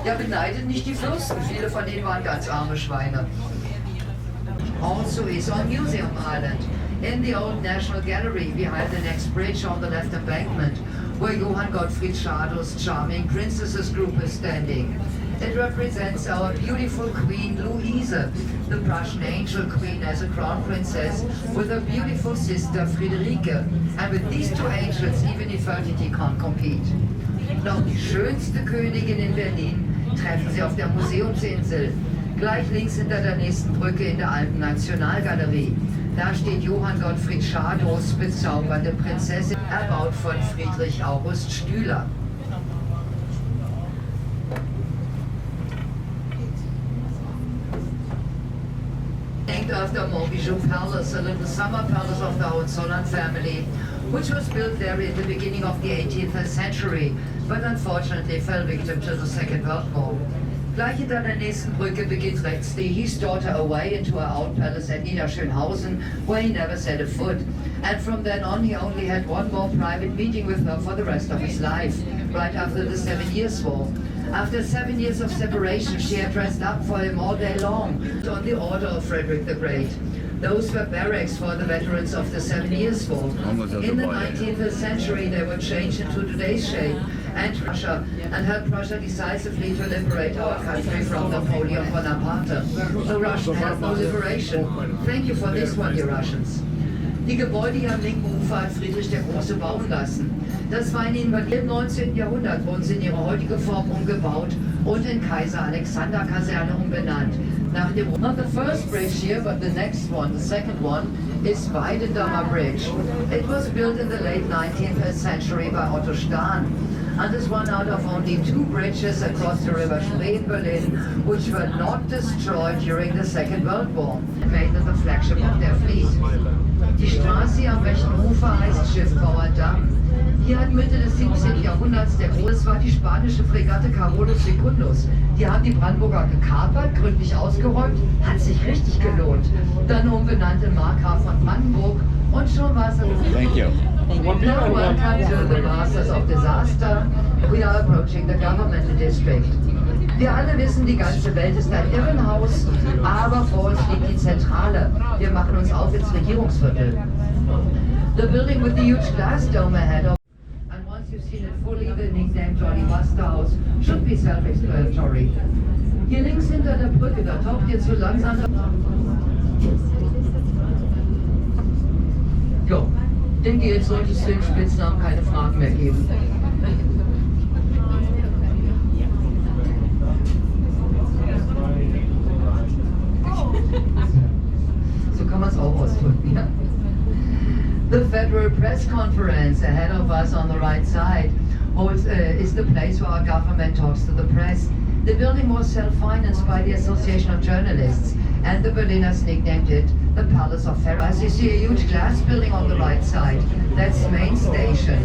Ja, beneidet nicht die Fürsten, viele von denen waren ganz arme Schweine. Also is on Museum Island, in the old National Gallery behind the next bridge on the left embankment, where Johann Gottfried Schadow's charming princesses group is standing. It represents our beautiful Queen Luise, the Prussian angel queen as a crown princess, with her beautiful sister Friederike. And with these two angels, even eternity can't compete. Noch die schönste Königin in Berlin treffen Sie auf der Museumsinsel, gleich links hinter der nächsten Brücke in der Alten Nationalgalerie. Da steht Johann Gottfried Schadows bezaubernde Prinzessin, erbaut von Friedrich August Stüler. Named after Montbijou Palace, a little summer palace of the Hohenzollern family, which was built there in the beginning of the 18th century, but unfortunately fell victim to the Second World War. Gleich hinter der nächsten Brücke beginnt rechts his daughter away into her own palace at Niederschönhausen, where he never set a foot. And from then on he only had one more private meeting with her for the rest of his life, right after the 7 Years' War. After 7 years of separation, she had dressed up for him all day long, on the order of Frederick the Great. Those were barracks for the veterans of the 7 Years' War. In the 19th century, they were changed into today's shape, and Russia, and helped Russia decisively to liberate our country from Napoleon Bonaparte. The Russian had no liberation. Thank you for this one, you Russians. Die Gebäude hier am linken Ufer hat Friedrich der Große bauen lassen. Das war in im 19. Jahrhundert, wurden sie in ihre heutige Form umgebaut und in Kaiser-Alexander-Kaserne umbenannt. Nach dem Not the first bridge here, but the next one, the second one, is Weidendammer Bridge. It was built in the late 19th century by Otto Stahn, and is one out of only 2 bridges across the River Spree in Berlin, which were not destroyed during the Second World War, made it the flagship of their fleet. Die Straße hier am rechten Ufer heißt Schiffbauerdamm. Hier hat Mitte des 17. Jahrhunderts das war die spanische Fregatte Carolus Secundus. Die haben die Brandenburger gekapert, gründlich ausgeräumt, hat sich richtig gelohnt. Dann umbenannt in Markgraf von Brandenburg und schon war es... Thank you. Now welcome to the Masters of Disaster. We are approaching the government district. Wir alle wissen, die ganze Welt ist ein Irrenhaus, aber vor uns liegt die Zentrale. Wir machen uns auf ins Regierungsviertel. The building with the huge glass dome ahead of... And once you've seen it fully, the nickname Johnny Buster House should be self-explanatory. Hier links hinter der Brücke, da taucht ihr so langsam... Jo, denke, jetzt sollte es den Spitznamen keine Fragen mehr geben. So kann man es auch ausdrücken, ja? The Federal Press Conference ahead of us on the right side is the place where our government talks to the press. The building was self-financed by the Association of Journalists, and the Berliners nicknamed it the Palace of Pharaoh. As you see a huge glass building on the right side, that's Main Station.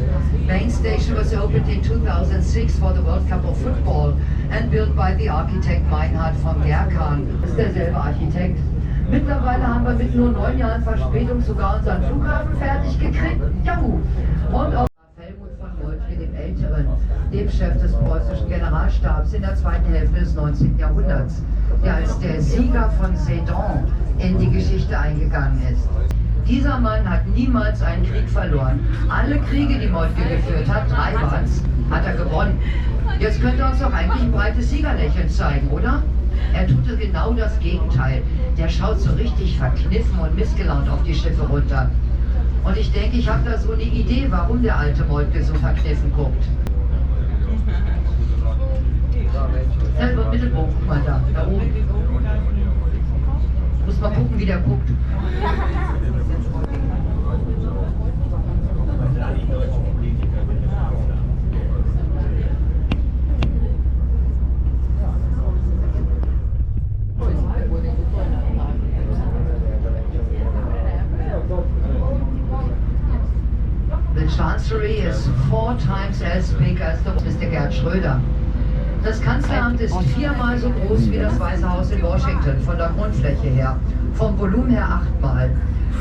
Main Station was opened in 2006 for the World Cup of Football and built by the architect Meinhard von Gerkan. Das ist derselbe Architekt. Mittlerweile haben wir mit nur 9 Jahren Verspätung sogar unseren Flughafen fertig gekriegt. Juhu! Und auch Helmut von Moltke, dem Älteren, dem Chef des preußischen Generalstabs in der zweiten Hälfte des 19. Jahrhunderts, der als der Sieger von Sedan in die Geschichte eingegangen ist. Dieser Mann hat niemals einen Krieg verloren. Alle Kriege, die Moltke geführt hat, 3 waren es, hat er gewonnen. Jetzt könnte er uns doch eigentlich ein breites Siegerlächeln zeigen, oder? Er tut genau das Gegenteil. Der schaut so richtig verkniffen und missgelaunt auf die Schiffe runter. Und ich denke, ich habe da so eine Idee, warum der alte Moltke so verkniffen guckt. Selber im Mittelpunkt, guck mal da oben. Muss mal gucken, wie der guckt. The Chancery is 4 times as big as the Mr. Gerhard Schröder. Das Kanzleramt ist 4-mal so groß wie das Weiße Haus in Washington, von der Grundfläche her. Vom Volumen her 8-mal.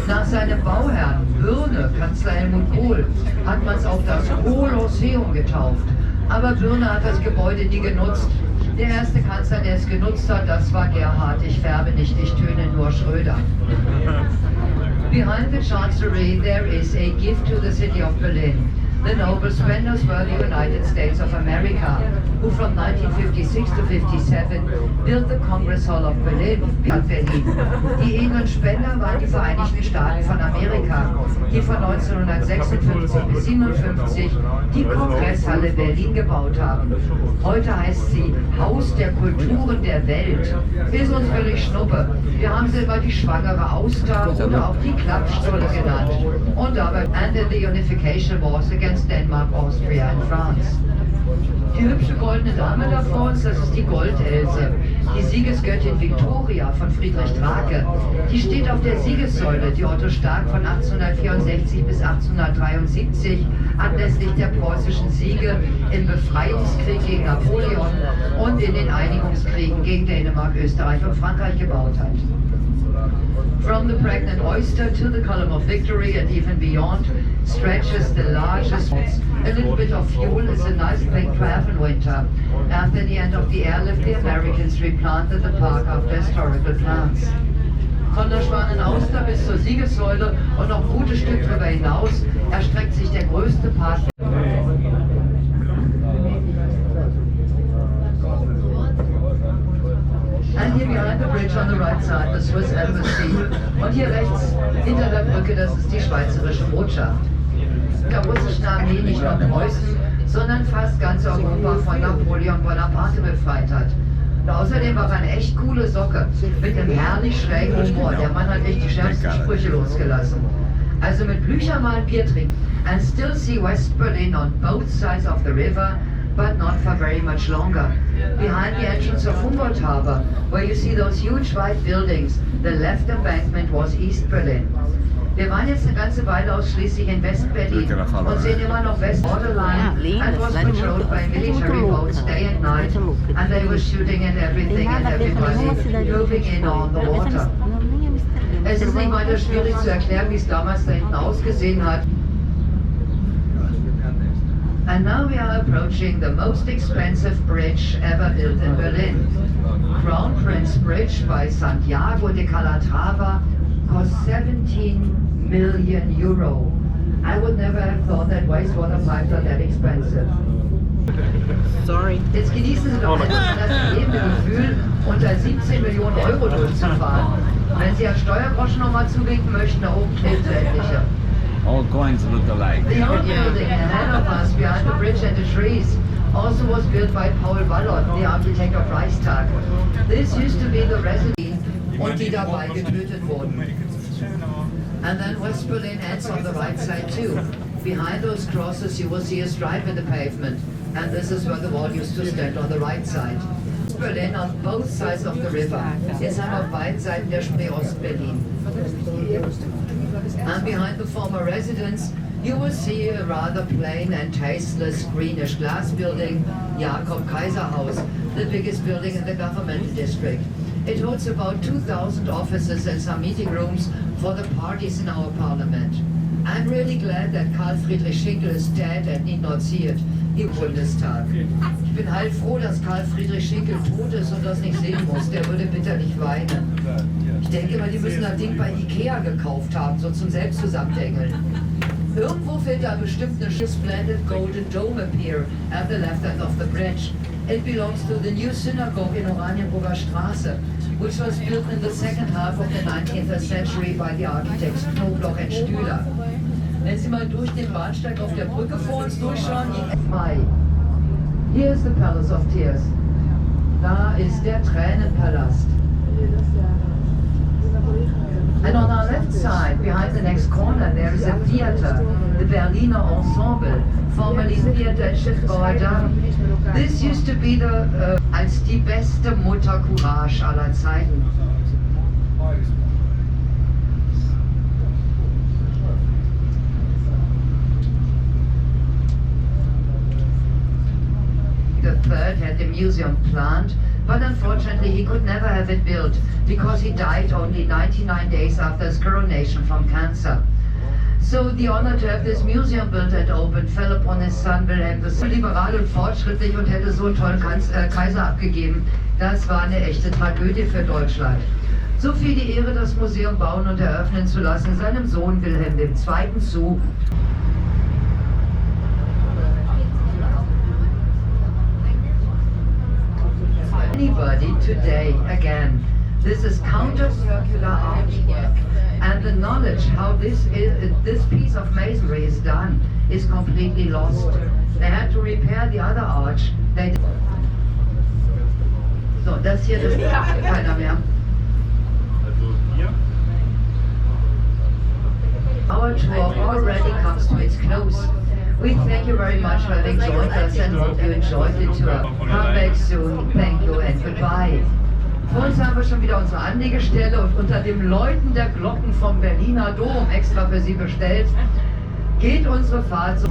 Nach seinem Bauherrn, Bürne, Kanzler Helmut Kohl, hat man es auch das Kolosseum getauft. Aber Bürne hat das Gebäude nie genutzt. Der erste Kanzler, der es genutzt hat, das war Gerhard. Ich färbe nicht, ich töne nur Schröder. Behind the Chancellery, there is a gift to the city of Berlin. The noble spenders were the United States of America, who from 1956 to 57 built the Congress Hall of Berlin. Die edlen Spender waren die Vereinigten Staaten von Amerika, die von 1956 bis 57 die Kongresshalle Berlin gebaut haben. Heute heißt sie Haus der Kulturen der Welt. Ist uns völlig Schnuppe. Wir haben sie immer die schwangere Auster oder auch die Klappstulle genannt. Und dabei ended the unification wars against Denmark, Austria and France. Die hübsche goldene Dame da vor uns, das ist die Goldelse, die Siegesgöttin Victoria von Friedrich Drake. Die steht auf der Siegessäule, die Otto Stark von 1864 bis 1873 anlässlich der preußischen Siege im Befreiungskrieg gegen Napoleon und in den Einigungskriegen gegen Dänemark, Österreich und Frankreich gebaut hat. From the pregnant oyster to the column of victory and even beyond stretches the largest. A little bit of fuel is a nice thing to have in winter. After the end of the airlift, the Americans replanted the park after historical plants. Von der Schwanenauster bis zur Siegessäule und noch ein gutes Stück darüber hinaus erstreckt sich der größte Park. And here behind the bridge on the right side, the Swiss Embassy. Und hier rechts, hinter der Brücke, das ist die schweizerische Botschaft. Der russischen Armee nicht nur Preußen, sondern fast ganz Europa von Napoleon Bonaparte befreit hat. Und außerdem war er eine echt coole Socke, mit einem herrlich schrägen Humor. Der Mann hat echt die schärfsten Sprüche losgelassen. Also mit Blücher mal ein Bier trinken. And still see West Berlin on both sides of the river, but not for very much longer. Behind the entrance of Humboldt Harbor, where you see those huge white buildings, the left embankment was East Berlin. Wir waren jetzt eine ganze Weile ausschließlich in West-Berlin und sehen immer noch West Borderline and was patrolled by military boats day and night, and they were shooting at everything and everybody moving in on the water. Es ist nicht weiter schwierig zu erklären, wie es damals da hinten ausgesehen hat. And now we are approaching the most expensive bridge ever built in Berlin. Crown Prince Bridge by Santiago de Calatrava cost 17 million euro. I would never have thought that wastewater pipes are that expensive. Sorry. Jetzt genießen Sie doch einfach das lebende Gefühl, unter 17 Millionen Euro durchzufahren. Wenn Sie als Steuergroschen nochmal zuwinken möchten, da oben klebt etliche. All coins look alike. The old building ahead of us, behind the bridge and the trees, also was built by Paul Ballot, the architect of Reichstag. This used to be the residence, und die dabei getötet wurden. And then West Berlin ends on the right side too. Behind those crosses you will see a stripe in the pavement, and this is where the wall used to stand on the right side. Berlin on both sides of the river. Jetzt haben wir auf beiden Seiten der Spree Ost-Berlin. And behind the former residence, you will see a rather plain and tasteless greenish glass building, Jakob Kaiser House, the biggest building in the government district. It holds about 2,000 offices and some meeting rooms for the parties in our parliament. I'm really glad that Karl Friedrich Schinkel is dead and need not see it im Bundestag. Ich bin heilfroh, dass Karl Friedrich Schinkel tot ist und das nicht sehen muss. Der würde bitterlich weinen. Ich denke mal, die müssen das Ding bei Ikea gekauft haben, so zum Selbstzusammendengeln. Irgendwo fehlt da bestimmt eine splendid golden dome appear at the left end of the bridge. It belongs to the new synagogue in Oranienburger Straße, which was built in the second half of the 19th century by the architects Knobloch and Stüler. Wenn Sie mal durch den Bahnsteig auf der Brücke vor uns durchschauen, Here is the Palace of Tears. Da ist der Tränenpalast. And on our left side, behind the next corner, there is a theater, the Berliner Ensemble, formerly Theater Schiffbauer Damm. This used to be als die beste Muttercourage aller Zeiten. The third had the museum planned, but unfortunately he could never have it built because he died only 99 days after his coronation from cancer. So the honor to have this museum built and opened fell upon his son Wilhelm. Das war liberal und fortschrittlich und hätte so einen tollen Kaiser abgegeben. Das war eine echte Tragödie für Deutschland. So fiel die Ehre, das Museum bauen und eröffnen zu lassen, seinem Sohn Wilhelm II. Zu. Anybody today, again, this is counter-circular artwork, and the knowledge how this piece of masonry is done is completely lost. They had to repair the other arch. So, das hier, das sagt keiner mehr. Our tour already comes to its close. We thank you very much for having joined us and hope you enjoyed the tour. Come back soon. Thank you and goodbye. Vor uns haben wir schon wieder unsere Anlegestelle und unter dem Läuten der Glocken vom Berliner Dom, extra für Sie bestellt, geht unsere Fahrt so.